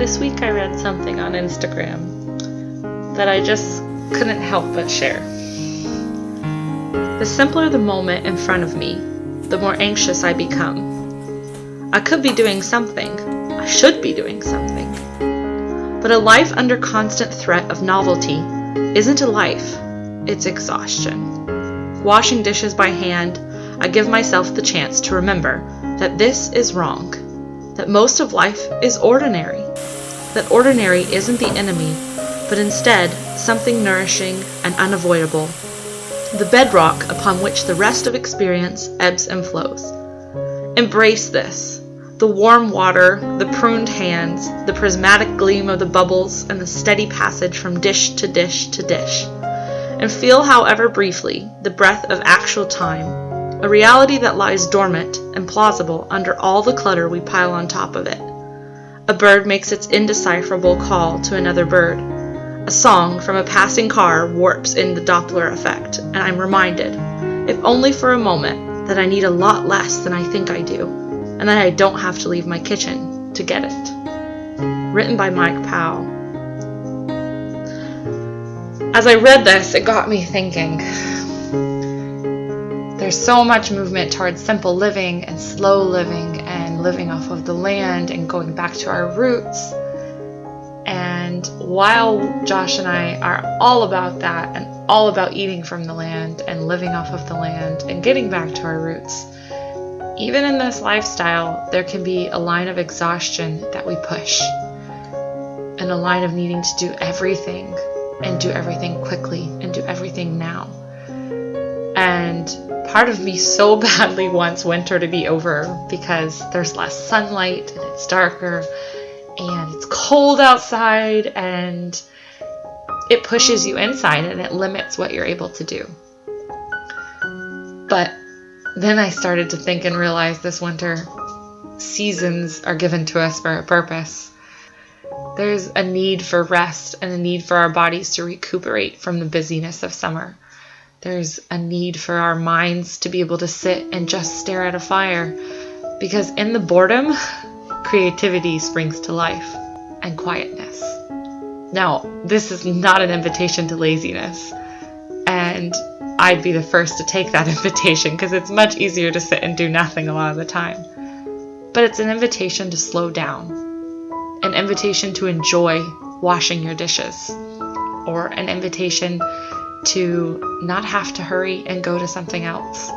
This week I read something on Instagram that I just couldn't help but share. The simpler the moment in front of me, the more anxious I become. I could be doing something. I should be doing something. But a life under constant threat of novelty isn't a life, it's exhaustion. Washing dishes by hand, I give myself the chance to remember that this is wrong, that most of life is ordinary, that ordinary isn't the enemy, but instead something nourishing and unavoidable, the bedrock upon which the rest of experience ebbs and flows. Embrace this, the warm water, the pruned hands, the prismatic gleam of the bubbles, and the steady passage from dish to dish to dish, and feel, however briefly, the breath of actual time, a reality that lies dormant and plausible under all the clutter we pile on top of it. A bird makes its indecipherable call to another bird. A song from a passing car warps in the Doppler effect, and I'm reminded, if only for a moment, that I need a lot less than I think I do, and that I don't have to leave my kitchen to get it. Written by Mike Powell. As I read this, it got me thinking. There's so much movement towards simple living and slow living and living off of the land and going back to our roots. And while Josh and I are all about that and all about eating from the land and living off of the land and getting back to our roots, even in this lifestyle, there can be a line of exhaustion that we push and a line of needing to do everything and do everything quickly and do everything now. And part of me so badly wants winter to be over because there's less sunlight and it's darker and it's cold outside and it pushes you inside and it limits what you're able to do. But then I started to think and realize this winter, seasons are given to us for a purpose. There's a need for rest and a need for our bodies to recuperate from the busyness of summer. There's a need for our minds to be able to sit and just stare at a fire, because in the boredom, creativity springs to life and quietness. Now, this is not an invitation to laziness, and I'd be the first to take that invitation because it's much easier to sit and do nothing a lot of the time. But it's an invitation to slow down, an invitation to enjoy washing your dishes, or an invitation to not have to hurry and go to something else.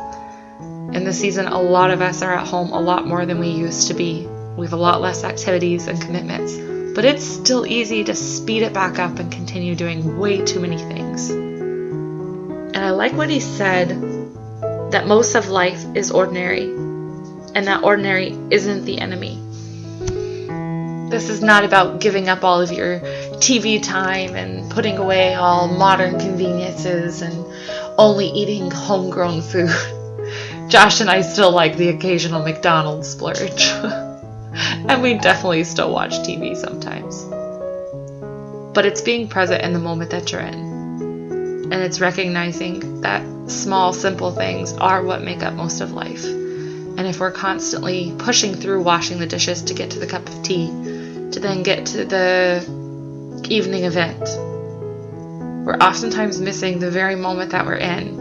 In the season, a lot of us are at home a lot more than we used to be. We have a lot less activities and commitments, but it's still easy to speed it back up and continue doing way too many things. And I like what he said, that most of life is ordinary, and that ordinary isn't the enemy. This is not about giving up all of your TV time and putting away all modern conveniences and only eating homegrown food. Josh and I still like the occasional McDonald's splurge. And we definitely still watch TV sometimes. But it's being present in the moment that you're in. And it's recognizing that small, simple things are what make up most of life. And if we're constantly pushing through washing the dishes to get to the cup of tea, to then get to the evening event, we're oftentimes missing the very moment that we're in.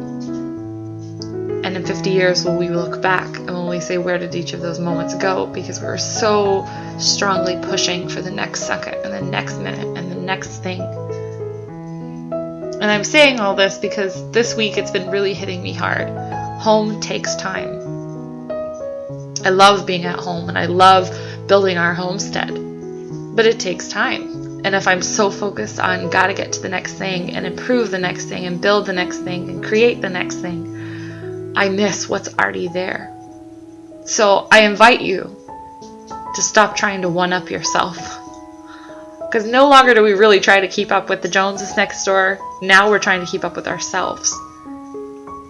And in 50 years, when we look back and when we say, where did each of those moments go? Because we were so strongly pushing for the next second and the next minute and the next thing. And I'm saying all this because this week it's been really hitting me hard. Home takes time. I love being at home and I love building our homestead, but it takes time. And if I'm so focused on gotta get to the next thing and improve the next thing and build the next thing and create the next thing, I miss what's already there. So I invite you to stop trying to one-up yourself. Because no longer do we really try to keep up with the Joneses next door. Now we're trying to keep up with ourselves.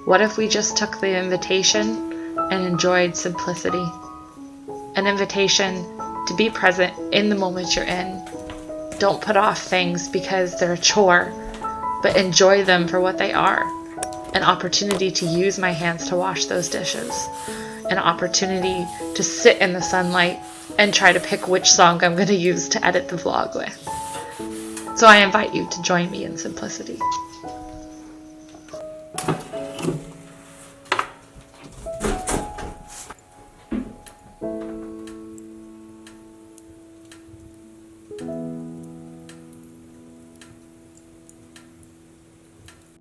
What if we just took the invitation and enjoyed simplicity? An invitation to be present in the moment you're in. Don't put off things because they're a chore, but enjoy them for what they are. An opportunity to use my hands to wash those dishes. An opportunity to sit in the sunlight and try to pick which song I'm going to use to edit the vlog with. So I invite you to join me in simplicity.